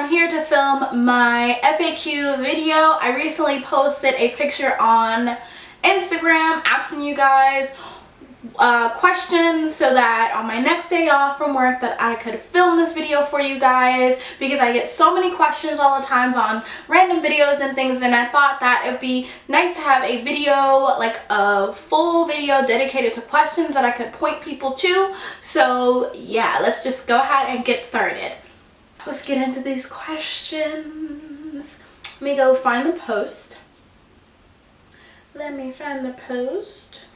I'm here to film my FAQ video. I recently posted a picture on Instagram asking you guys questions so that on my next day off from work that I could film this video for you guys, because I get so many questions all the times on random videos and things, and I thought that it would be nice to have a video, like a full video dedicated to questions that I could point people to. So yeah, let's just go ahead and get started. Let's get into these questions. Let me go find the post. Let me find the post.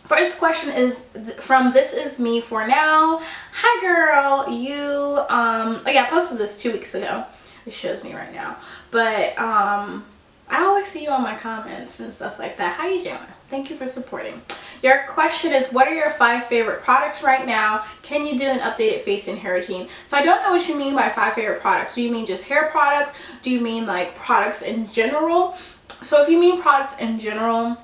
First question is from This Is Me For Now. Hi girl, you oh yeah, I posted this 2 weeks ago. It shows me right now. But I always see you on my comments and stuff like that. How you doing? Thank you for supporting. Your question is, what are your 5 favorite products right now? Can you do an updated face and hair routine? So I don't know what you mean by 5 favorite products. Do you mean just hair products? Do you mean like products in general? So if you mean products in general,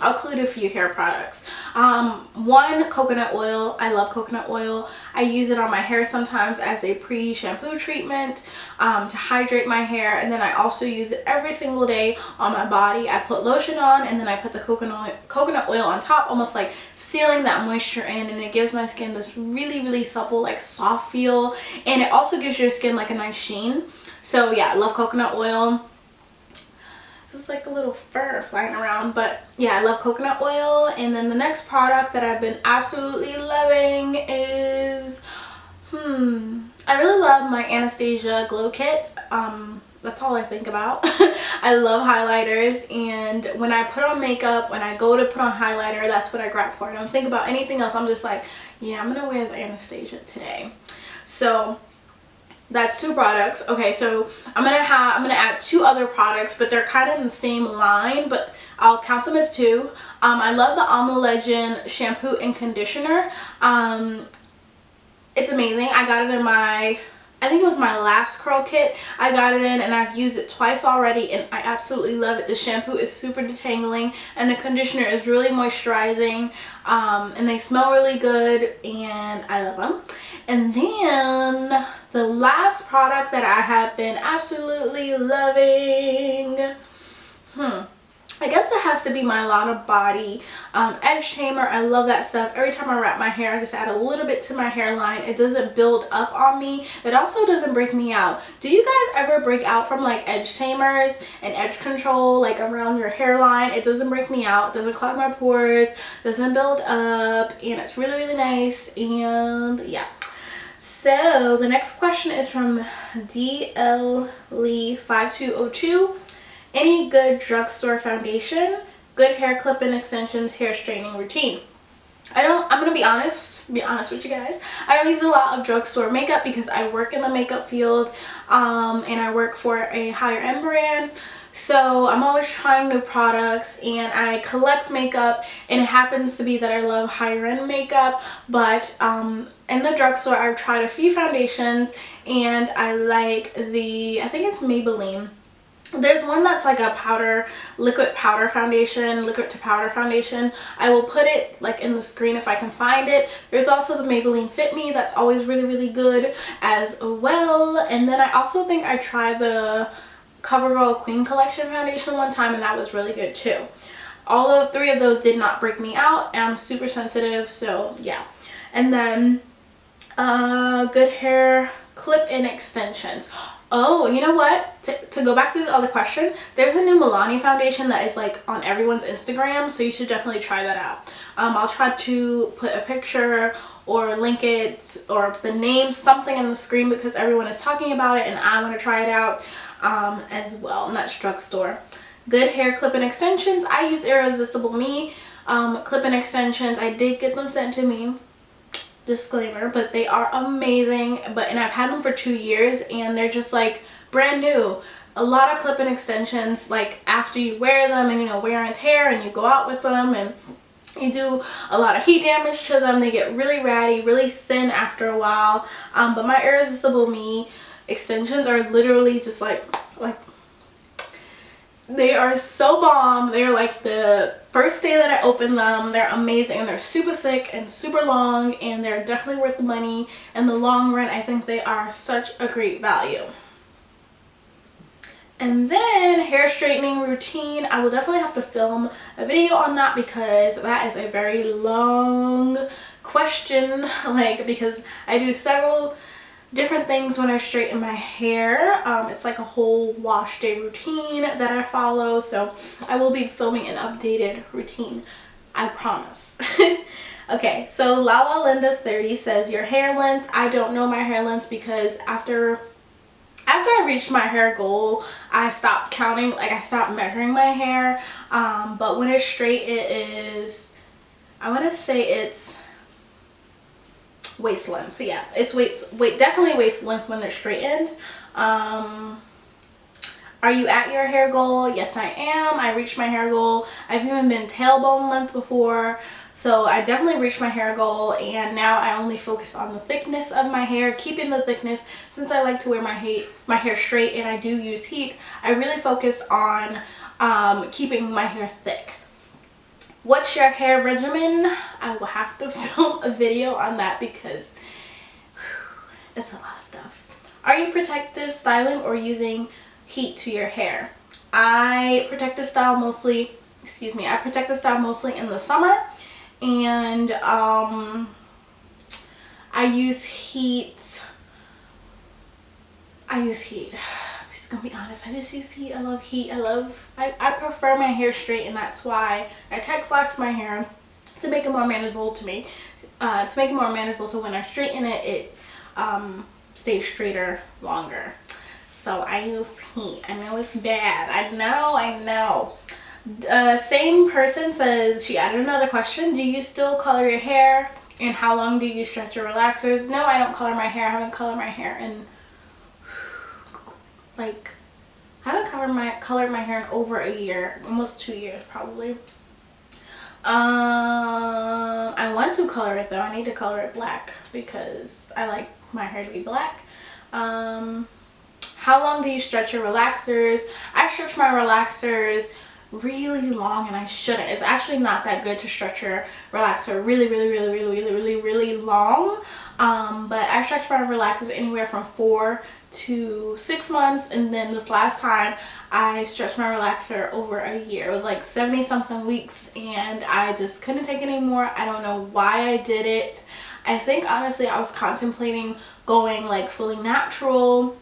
I'll include a few hair products. One, coconut oil. I love coconut oil. I use it on my hair sometimes as a pre-shampoo treatment to hydrate my hair, and then I also use it every single day on my body. I put lotion on and then I put the coconut oil on top, almost like sealing that moisture in, and it gives my skin this really supple, like soft feel, and it also gives your skin like a nice sheen. So yeah, I love coconut oil. It's like a little fur flying around, but yeah, I love coconut oil. And then the next product that I've been absolutely loving is I really love my Anastasia Glow Kit. That's all I think about. I love highlighters, and when I put on makeup, when I go to put on highlighter, that's what I grab for. I don't think about anything else. I'm just like, yeah, I'm gonna wear the Anastasia today. So that's 2 products. Okay, so I'm gonna add 2 other products, but they're kind of in the same line, but I'll count them as 2. I love the Alma Legend shampoo and conditioner. It's amazing. I got it in my, I think it was my last curl kit I got it in, and I've used it twice already, and I absolutely love it. The shampoo is super detangling, and the conditioner is really moisturizing, and they smell really good, and I love them. And then the last product that I have been absolutely loving, I guess it has to be my Lana Body edge tamer. I love that stuff. Every time I wrap my hair, I just add a little bit to my hairline. It doesn't build up on me. It also doesn't break me out. Do you guys ever break out from like edge tamers and edge control, like around your hairline? It doesn't break me out. It doesn't clog my pores. Doesn't build up, and it's really nice. And yeah. So the next question is from DL Lee 5202. Any good drugstore foundation? Good hair clip and extensions, hair straightening routine. I'm gonna be honest with you guys. I don't use a lot of drugstore makeup because I work in the makeup field, and I work for a higher end brand. So I'm always trying new products, and I collect makeup, and it happens to be that I love higher end makeup. But in the drugstore, I've tried a few foundations, and I like I think it's Maybelline. There's one that's like a powder, liquid to powder foundation. I will put it like in the screen if I can find it. There's also the Maybelline Fit Me that's always really good as well. And then I also think I tried the CoverGirl Queen Collection foundation one time, and that was really good too. All 3 of those did not break me out, and I'm super sensitive, so yeah. And then good hair clip and extensions. Oh, you know what? To go back to the other question, there's a new Milani foundation that is like on everyone's Instagram, so you should definitely try that out. I'll try to put a picture or link it or the name, something in the screen, because everyone is talking about it and I want to try it out as well. And that's drugstore. Good hair clip and extensions. I use Irresistible Me clip and extensions. I did get them sent to me. Disclaimer, but they are amazing. And I've had them for 2 years, and they're just like brand new. A lot of clip and extensions, like after you wear them and, you know, wear and tear, and you go out with them and you do a lot of heat damage to them, they get really ratty, really thin after a while. But my Irresistible Me extensions are literally just like they are so bomb. They're like the first day that I opened them, they're amazing, and they're super thick and super long, and they're definitely worth the money. In the long run, I think they are such a great value. And then hair straightening routine. I will definitely have to film a video on that because that is a very long question, like, because I do several different things when I straighten my hair. It's like a whole wash day routine that I follow, so I will be filming an updated routine, I promise. Okay, so Lala Linda 30 says your hair length. I don't know my hair length because after I reached my hair goal, I stopped counting, like I stopped measuring my hair. But when it's straight, it is, I want to say it's waist length. Yeah, it's definitely waist length when it's straightened. Are you at your hair goal? Yes, I am. I reached my hair goal. I've even been tailbone length before. So I definitely reached my hair goal, and now I only focus on the thickness of my hair, keeping the thickness. Since I like to wear my hair straight and I do use heat, I really focus on keeping my hair thick. What's your hair regimen? I will have to film a video on that because it's a lot of stuff. Are you protective styling or using heat to your hair? I protective style mostly in the summer. And I use heat. I'm just gonna be honest. I just use heat. I love heat. I prefer my hair straight, and that's why I texlax my hair to make it more manageable to me. So when I straighten it, it stays straighter longer. So I use heat. I know it's bad. I know. Same person says, she added another question. Do you still color your hair? And how long do you stretch your relaxers? No, I don't color my hair. I haven't colored my hair in like, I haven't colored my hair in over a year, almost 2 years probably. I want to color it though. I need to color it black because I like my hair to be black. How long do you stretch your relaxers? I stretch my relaxers really long, and I shouldn't. It's actually not that good to stretch your relaxer really long. But I stretch my relaxers anywhere from 4 to 6 months, and then this last time I stretched my relaxer over a year. It was like 70 something weeks, and I just couldn't take it anymore. I don't know why I did it. I think honestly I was contemplating going like fully natural,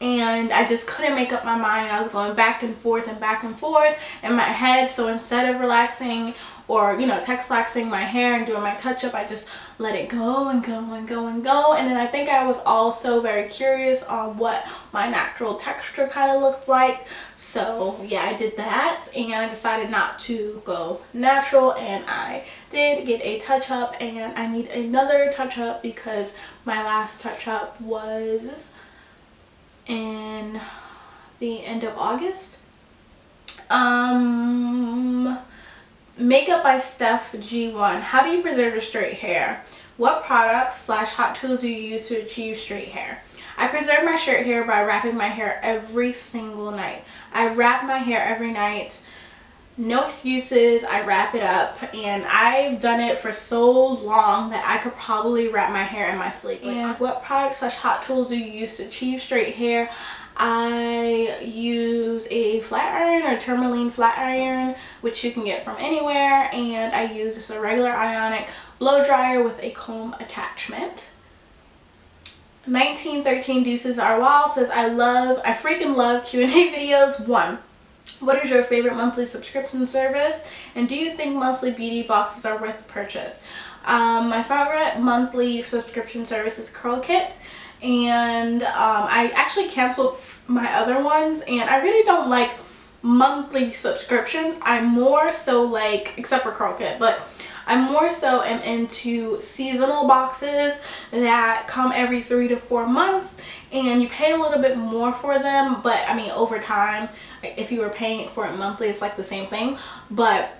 and I just couldn't make up my mind. I was going back and forth in my head. So instead of relaxing or, you know, texlaxing my hair and doing my touch-up, I just let it go and go. And then I think I was also very curious on what my natural texture kind of looked like. So yeah, I did that, and I decided not to go natural, and I did get a touch-up, and I need another touch-up because my last touch-up was in the end of August. Makeup by Steph G1. How do you preserve your straight hair? What products / hot tools do you use to achieve straight hair? I preserve my straight hair by wrapping my hair every single night. I wrap my hair every night. No excuses. I wrap it up, and I've done it for so long that I could probably wrap my hair in my sleep. And what products / hot tools do you use to achieve straight hair? I use a flat iron or tourmaline flat iron, which you can get from anywhere, and I use just a regular ionic blow dryer with a comb attachment. 1913 Deuces Are Wild says, I freaking love Q&A videos. 1. What is your favorite monthly subscription service, and do you think monthly beauty boxes are worth the purchase? My favorite monthly subscription service is Curl Kit, and I actually canceled my other ones, and I really don't like monthly subscriptions. I'm more so like, except for Curl Kit, but I more so am into seasonal boxes that come every 3 to 4 months, and you pay a little bit more for them, but I mean over time, if you were paying for it monthly, it's like the same thing, but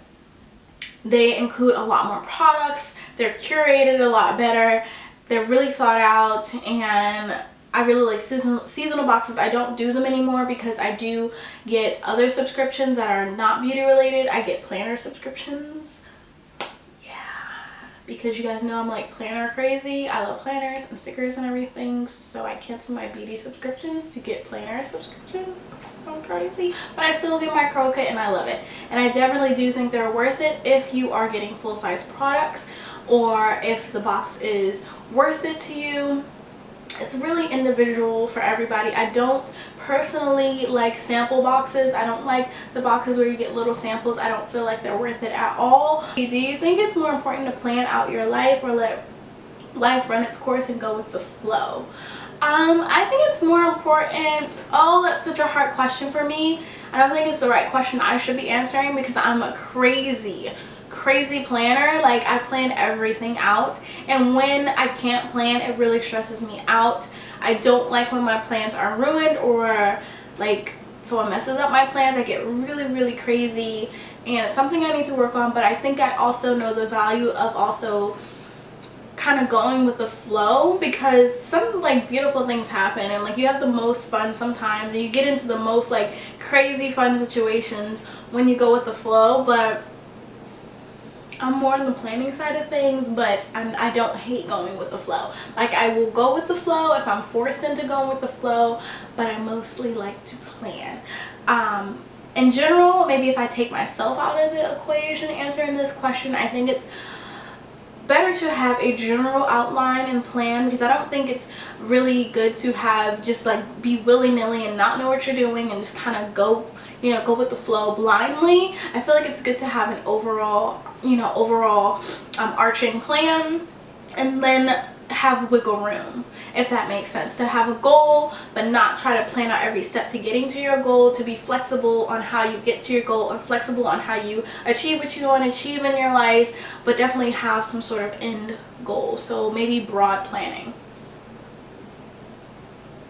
they include a lot more products. They're curated a lot better. They're really thought out, and I really like seasonal boxes. I don't do them anymore because I do get other subscriptions that are not beauty related. I get planner subscriptions. because you guys know I'm like planner crazy. I love planners and stickers and everything, so I cancel my beauty subscriptions to get planner subscriptions. I'm crazy, but I still get my curl kit and I love it, and I definitely do think they're worth it if you are getting full-size products, or if the box is worth it to you. It's really individual for everybody. I don't personally like sample boxes. I don't like the boxes where you get little samples. I don't feel like they're worth it at all. Do you think it's more important to plan out your life or let life run its course and go with the flow? I think it's more important. Oh, that's such a hard question for me. I don't think it's the right question I should be answering, because I'm a crazy planner. Like, I plan everything out, and when I can't plan, it really stresses me out. I don't like when my plans are ruined, or like someone messes up my plans. I get really crazy, and it's something I need to work on. But I think I also know the value of also kind of going with the flow, because some like beautiful things happen, and like you have the most fun sometimes, and you get into the most like crazy fun situations when you go with the flow. But I'm more on the planning side of things, but I don't hate going with the flow. Like, I will go with the flow if I'm forced into going with the flow, but I mostly like to plan. In general, maybe if I take myself out of the equation answering this question, I think it's better to have a general outline and plan, because I don't think it's really good to have just like be willy-nilly and not know what you're doing and just kind of go, you know, go with the flow blindly. I feel like it's good to have an overall, you know, arching plan, and then have wiggle room, if that makes sense. To have a goal, but not try to plan out every step to getting to your goal. To be flexible on how you get to your goal, or flexible on how you achieve what you want to achieve in your life, but definitely have some sort of end goal. So maybe broad planning.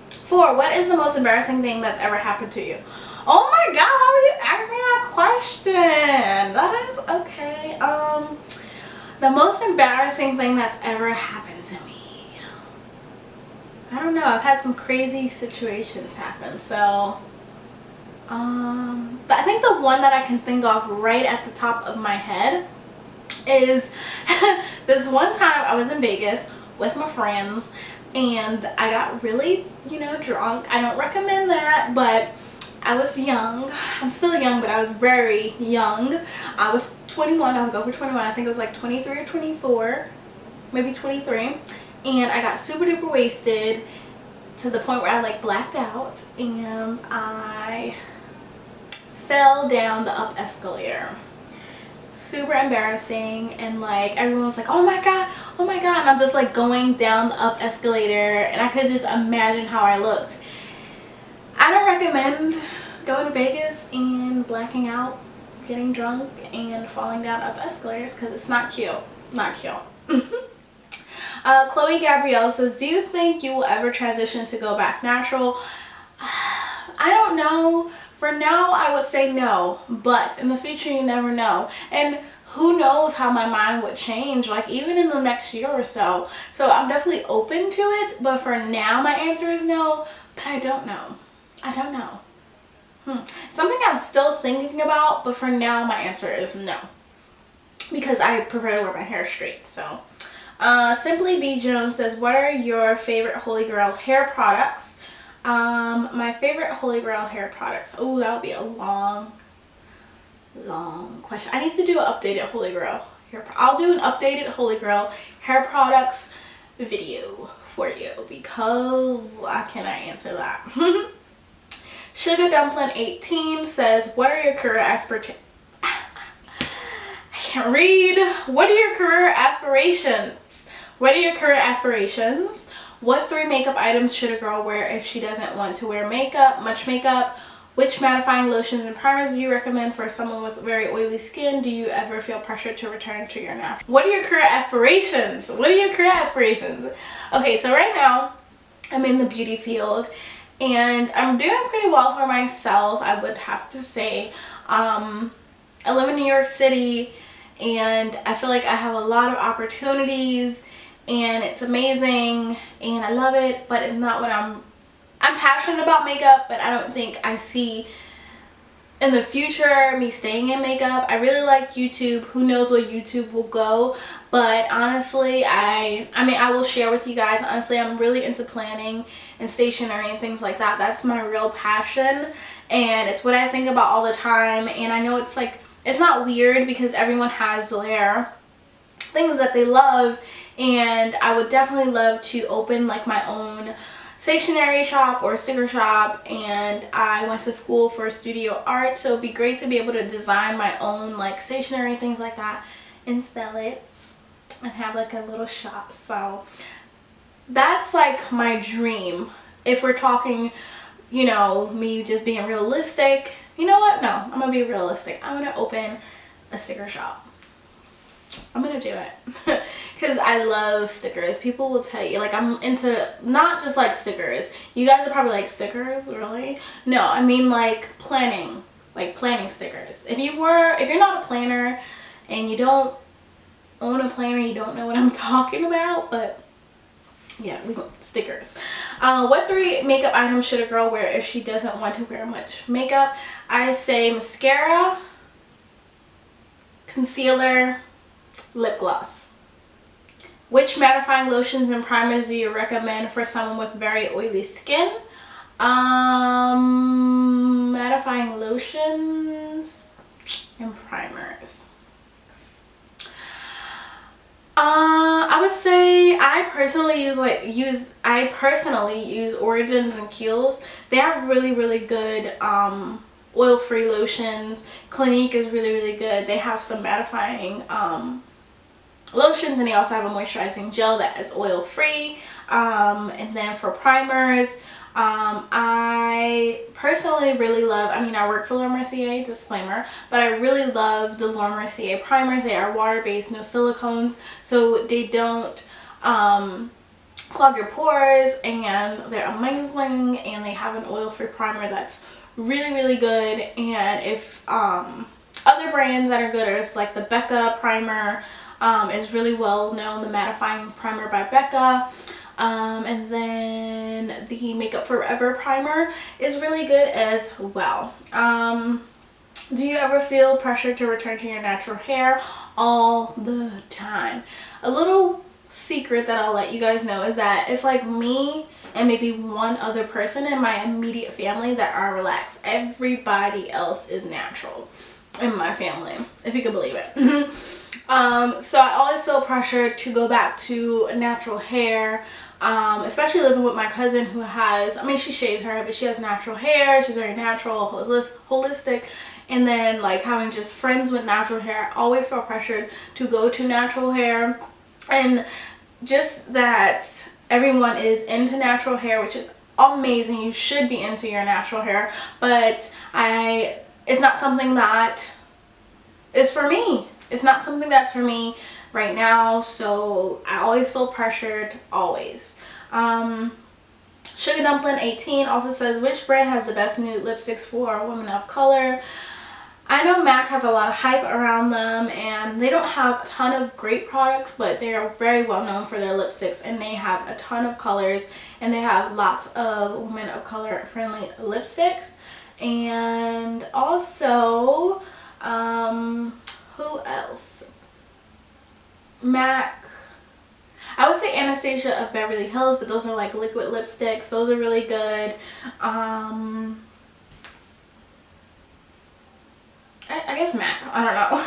4, what is the most embarrassing thing that's ever happened to you? Oh my god, how are you asking me that question? That is okay. The most embarrassing thing that's ever happened to me, I don't know. I've had some crazy situations happen, so but I think the one that I can think of right at the top of my head is this one time I was in Vegas with my friends, and I got really, you know, drunk. I don't recommend that, but I was young. I'm still young, but I was very young. I was 21. I was over 21. I think it was like 23 or 24, maybe 23. And I got super duper wasted to the point where I like blacked out, and I fell down the up escalator. Super embarrassing, and like everyone was like, oh my god, and I'm just like going down the up escalator, and I could just imagine how I looked. I don't recommend going to Vegas and blacking out, getting drunk, and falling down up escalators, because it's not cute. Not cute. Chloe Gabrielle says, do you think you will ever transition to go back natural? I don't know. For now, I would say no, but in the future, you never know. And who knows how my mind would change, like even in the next year or so. So I'm definitely open to it, but for now, my answer is no, but I don't know. I don't know. Something I'm still thinking about, but for now, my answer is no, because I prefer to wear my hair straight. So Simply B Jones says, what are your favorite Holy Grail hair products? My favorite Holy Grail hair products. Oh, that would be a long question. I need to do an updated Holy Grail hair. I'll do an updated Holy Grail hair products video for you, because I cannot answer that. Sugar Dumpling 18 says, what are your career aspirations? I can't read. What are your career aspirations? What are your career aspirations? What 3 makeup items should a girl wear if she doesn't want to wear much makeup? Which mattifying lotions and primers do you recommend for someone with very oily skin? Do you ever feel pressured to return to your natural? What are your career aspirations? What are your career aspirations? Okay, so right now I'm in the beauty field, and I'm doing pretty well for myself, I would have to say. I live in New York City, and I feel like I have a lot of opportunities, and it's amazing, and I love it, but it's not what I'm passionate about makeup, but I don't think I see in the future, me staying in makeup. I really like YouTube. Who knows where YouTube will go, but honestly, I mean, I will share with you guys. Honestly, I'm really into planning and stationery and things like that. That's my real passion, and it's what I think about all the time. And I know it's like, it's not weird because everyone has their things that they love, and I would definitely love to open like my own stationery shop or sticker shop. And I went to school for studio art, so it'd be great to be able to design my own like stationery, things like that, and sell it and have like a little shop. So that's like my dream. If we're talking, you know, me just being realistic, you know what, no, I'm gonna be realistic. I'm gonna open a sticker shop. I'm gonna do it because I love stickers. People will tell you, like, I'm into not just like stickers. You guys are probably like, stickers, really? No, I mean like planning stickers. If you're not a planner and you don't own a planner, you don't know what I'm talking about. But yeah, we got stickers. What 3 makeup items should a girl wear if she doesn't want to wear much makeup? I say mascara, concealer, lip gloss. Which mattifying lotions and primers do you recommend for someone with very oily skin? Mattifying lotions and primers. I would say I personally use Origins and Kiehl's. They have really good oil-free lotions. Clinique is really good. They have some mattifying lotions, and they also have a moisturizing gel that is oil-free. And then for primers, I personally really love, I mean, I work for Laura Mercier, disclaimer, but I really love the Laura Mercier primers. They are water-based, no silicones, so they don't clog your pores, and they're amazing, and they have an oil-free primer that's really good. And if other brands that are good are like the Becca primer, is really well known, the mattifying primer by Becca. And then the Makeup Forever primer is really good as well. Do you ever feel pressure to return to your natural hair? All the time. A little secret that I'll let you guys know is that it's like me and maybe one other person in my immediate family that are relaxed. Everybody else is natural in my family, if you can believe it. So I always feel pressured to go back to natural hair, especially living with my cousin who has, I mean, she shaves her hair, but she has natural hair. She's very natural, holistic. And then like having just friends with natural hair, I always feel pressured to go to natural hair. And just that everyone is into natural hair, which is amazing. You should be into your natural hair, but it's not something that is for me. It's not something that's for me right now, so I always feel pressured, always. Sugar Dumpling 18 also says, which brand has the best nude lipsticks for women of color? I know MAC has a lot of hype around them, and they don't have a ton of great products, but they are very well known for their lipsticks, and they have a ton of colors, and they have lots of women of color friendly lipsticks. And also, who else? MAC. I would say Anastasia of Beverly Hills, but those are like liquid lipsticks. Those are really good. I guess MAC. I don't know.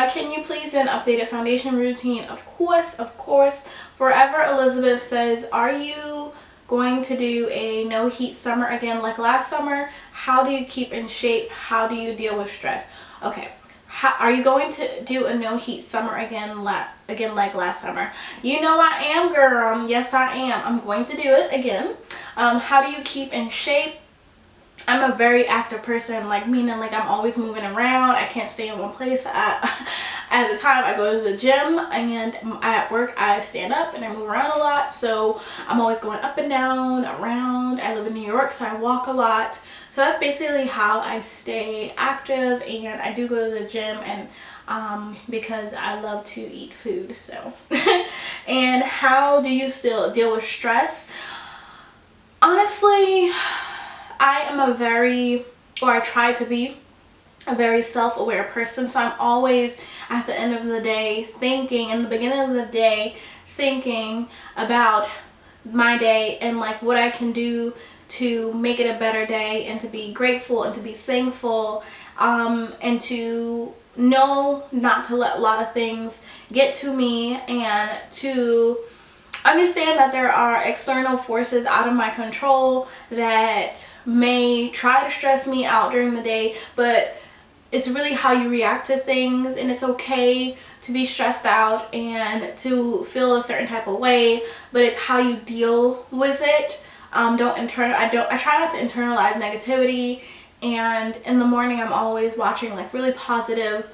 Can you please do an updated foundation routine? Of course, of course. Forever Elizabeth says, are you going to do a no heat summer again like last summer? How do you keep in shape? How do you deal with stress? Okay. Are you going to do a no heat summer again like last summer? You know I am, girl. Yes, I am. I'm going to do it again. How do you keep in shape? I'm a very active person, like meaning like I'm always moving around. I can't stay in one place at a time. I go to the gym, and at work I stand up and I move around a lot, so I'm always going up and down, around. I live in New York, so I walk a lot. So that's basically how I stay active, and I do go to the gym, and because I love to eat food. So and how do you still deal with stress? Honestly, I am a very or I try to be a very self-aware person. So I'm always at the end of the day thinking, in the beginning of the day, thinking about my day and like what I can do to make it a better day, and to be grateful and to be thankful, and to know not to let a lot of things get to me, and to understand that there are external forces out of my control that may try to stress me out during the day, but it's really how you react to things. And it's okay to be stressed out and to feel a certain type of way, but it's how you deal with it. I try not to internalize negativity. And in the morning I'm always watching like really positive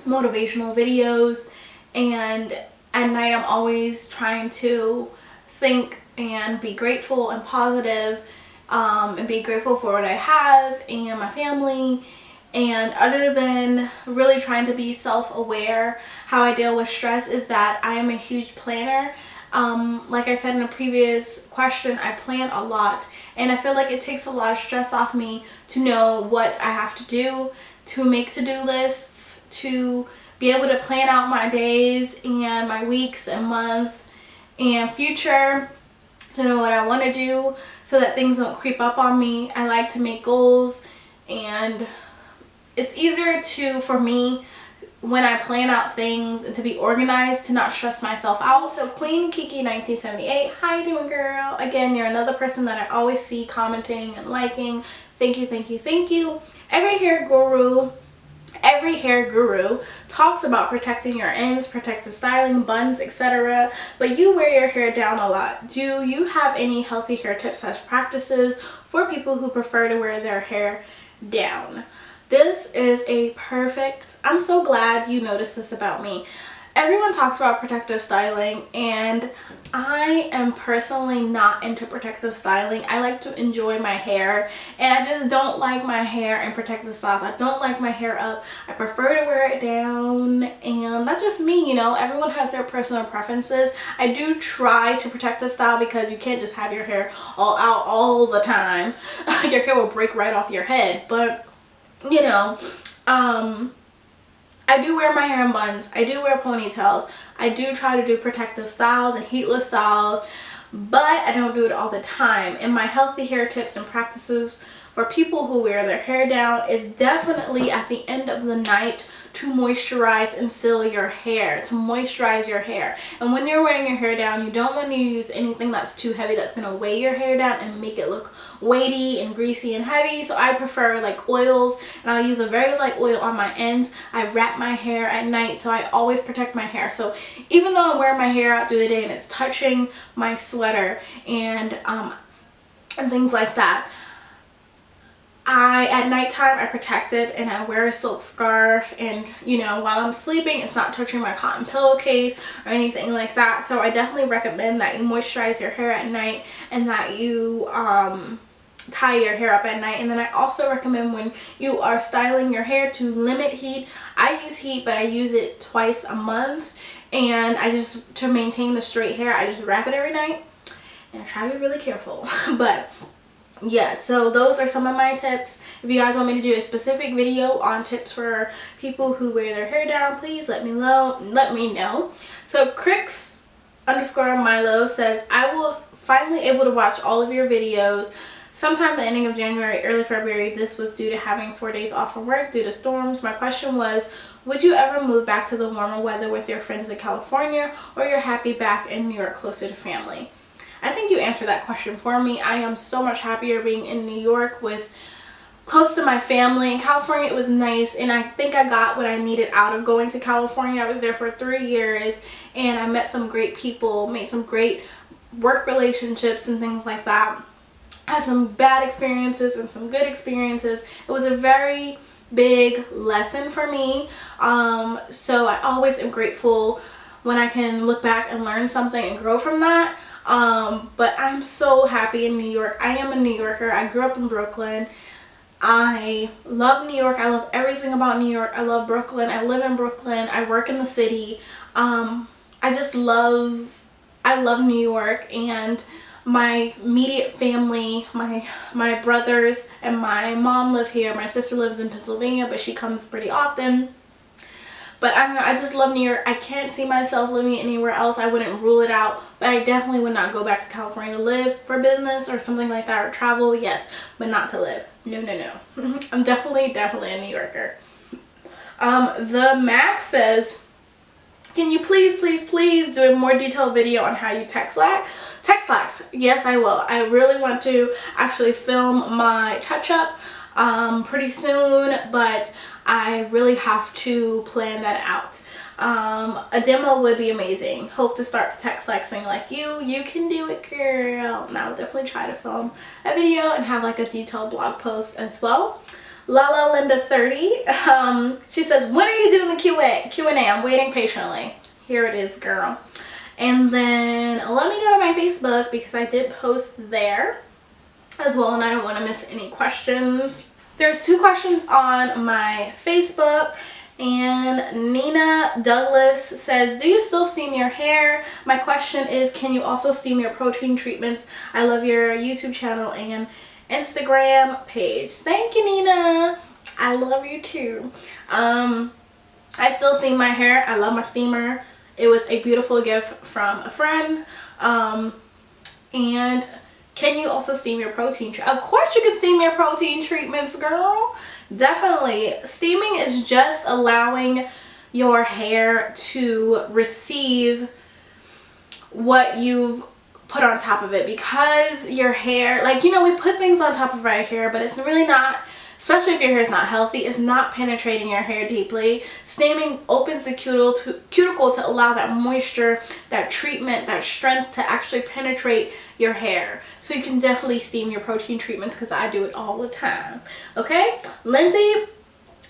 motivational videos, and at night I'm always trying to think and be grateful and positive, and be grateful for what I have and my family. And other than really trying to be self-aware, how I deal with stress is that I am a huge planner. Like I said in a previous question, I plan a lot, and I feel like it takes a lot of stress off me to know what I have to do, to make to-do lists, to be able to plan out my days and my weeks and months and future, to know what I want to do so that things don't creep up on me. I like to make goals, and it's easier for me when I plan out things and to be organized, to not stress myself out. So Queen Kiki 1978, how you doing, girl? Again, you're another person that I always see commenting and liking. Thank you, thank you, thank you. Every hair guru talks about protecting your ends, protective styling, buns, etc. But you wear your hair down a lot. Do you have any healthy hair tips / practices for people who prefer to wear their hair down? This is I'm so glad you noticed this about me. Everyone talks about protective styling, and I am personally not into protective styling. I like to enjoy my hair, and I just don't like my hair in protective styles. I don't like my hair up. I prefer to wear it down, and that's just me, you know. Everyone has their personal preferences. I do try to protective style because you can't just have your hair all out all the time. Your hair will break right off your head, but you know, I do wear my hair in buns. I do wear ponytails. I do try to do protective styles and heatless styles, but I don't do it all the time. And my healthy hair tips and practices for people who wear their hair down is definitely at the end of the night to moisturize and seal your hair, to moisturize your hair. And when you're wearing your hair down, you don't want to use anything that's too heavy that's going to weigh your hair down and make it look weighty and greasy and heavy. So I prefer like oils, and I'll use a very light oil on my ends. I wrap my hair at night, so I always protect my hair. So even though I'm wearing my hair out through the day and it's touching my sweater and things like that, at nighttime I protect it, and I wear a silk scarf, and you know, while I'm sleeping it's not touching my cotton pillowcase or anything like that. So I definitely recommend that you moisturize your hair at night, and that you tie your hair up at night. And then I also recommend when you are styling your hair to limit heat. I use heat, but I use it twice a month, and to maintain the straight hair, I just wrap it every night, and I try to be really careful. But yeah, so those are some of my tips. If you guys want me to do a specific video on tips for people who wear their hair down, please let me know. So Crix_Milo says, I was finally able to watch all of your videos sometime the ending of January, early February. This was due to having 4 days off from work due to storms. My question was, would you ever move back to the warmer weather with your friends in California, or you're happy back in New York closer to family? I think you answered that question for me. I am so much happier being in New York with close to my family. In California it was nice, and I think I got what I needed out of going to California. I was there for 3 years, and I met some great people, made some great work relationships and things like that. I had some bad experiences and some good experiences. It was a very big lesson for me. So I always am grateful when I can look back and learn something and grow from that. But I'm so happy in New York. I am a New Yorker. I grew up in Brooklyn. I love New York. I love everything about New York. I love Brooklyn. I live in Brooklyn. I work in the city. I love New York, and my immediate family, my brothers and my mom live here. My sister lives in Pennsylvania, but she comes pretty often. But I don't know, I just love New York. I can't see myself living anywhere else. I wouldn't rule it out, but I definitely would not go back to California to live for business or something like that, or travel, yes, but not to live. No, no, no. I'm definitely a New Yorker. The Max says, can you please do a more detailed video on how you text lax? Text lax, yes I will. I really want to actually film my touch-up pretty soon, but I really have to plan that out. A demo would be amazing. Hope to start text laxing like you. You can do it, girl. And I'll definitely try to film a video and have like a detailed blog post as well. Lala Linda 30, she says, when are you doing the Q&A? I'm waiting patiently. Here it is, girl. And then let me go to my Facebook because I did post there as well, and I don't want to miss any questions. There's 2 questions on my Facebook, and Nina Douglas says, do you still steam your hair? My question is, can you also steam your protein treatments? I love your YouTube channel and Instagram page. Thank you, Nina. I love you too. I still steam my hair. I love my steamer. It was a beautiful gift from a friend. And can you also steam your protein? Of course you can steam your protein treatments, girl. Definitely. Steaming is just allowing your hair to receive what you've put on top of it, because your hair, like, you know, we put things on top of our hair, but it's really not, especially if your hair is not healthy, it's not penetrating your hair deeply. Steaming opens the cuticle to allow that moisture, that treatment, that strength to actually penetrate your hair. So you can definitely steam your protein treatments, because I do it all the time. Okay, Lindsay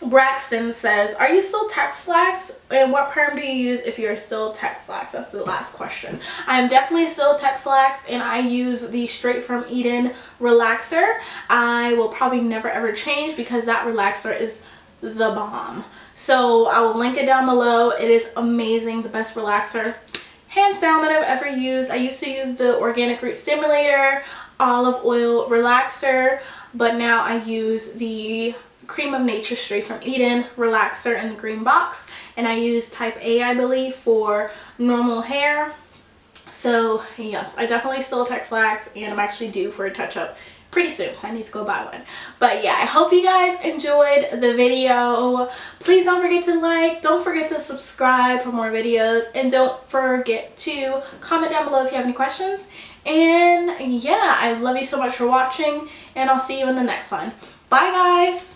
Braxton says, are you still text lax, and what perm do you use if you're still text lax? That's the last question. I'm definitely still text lax, and I use the Straight from Eden relaxer. I will probably never ever change because that relaxer is the bomb. So I will link it down below. It is amazing, the best relaxer hands down that I've ever used. I used to use the Organic Root Stimulator olive oil relaxer, but now I use the Cream of Nature Straight from Eden relaxer in the green box, and I use type A, I believe, for normal hair. So yes, I definitely still text lax, and I'm actually due for a touch-up pretty soon, so I need to go buy one. But yeah, I hope you guys enjoyed the video. Please don't forget to like, don't forget to subscribe for more videos, and don't forget to comment down below if you have any questions. And yeah, I love you so much for watching, and I'll see you in the next one. Bye guys.